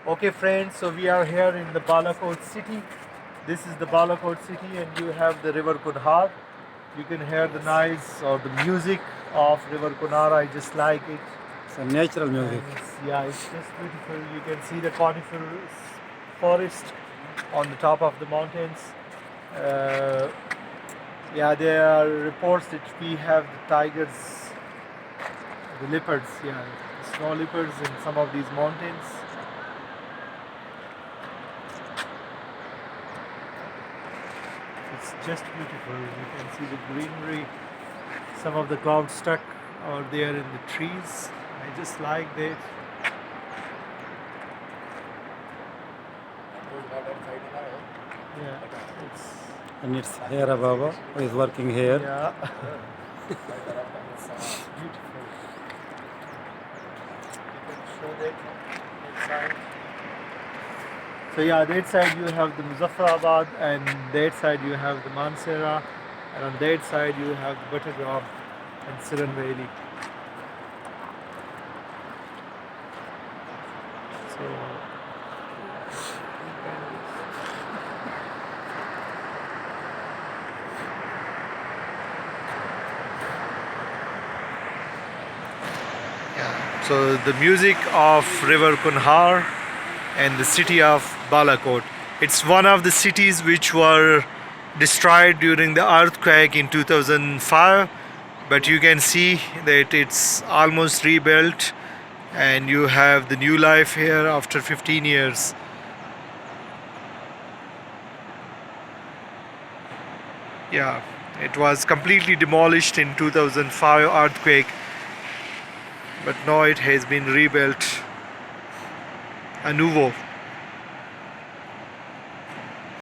Okay friends, so we are here in the Balakot City. This is the Balakot City and you have the river Kaghan. You can hear the noise or the music of river Kaghan. I just like it. It's a natural music. It's just beautiful. You can see the conifer forest on the top of the mountains. Uh, there are reports that we have the tigers, the leopards, the snow leopards in some of these mountains. It's just beautiful. You can see the greenery. Some of the clouds stuck are there in the trees. I just like that. And it's here Baba who is working here. Yeah. Beautiful. You can show that side. So that side you have the Muzaffarabad and that side you have the Mansehra and on that side you have the Buttergram and Siran Valley. So the music of river Kaghan and the city of Balakot. It's one of the cities which were destroyed during the earthquake in 2005, but you can see that it's almost rebuilt and you have the new life here after 15 years. It was completely demolished in 2005 earthquake, but now it has been rebuilt a nouveau.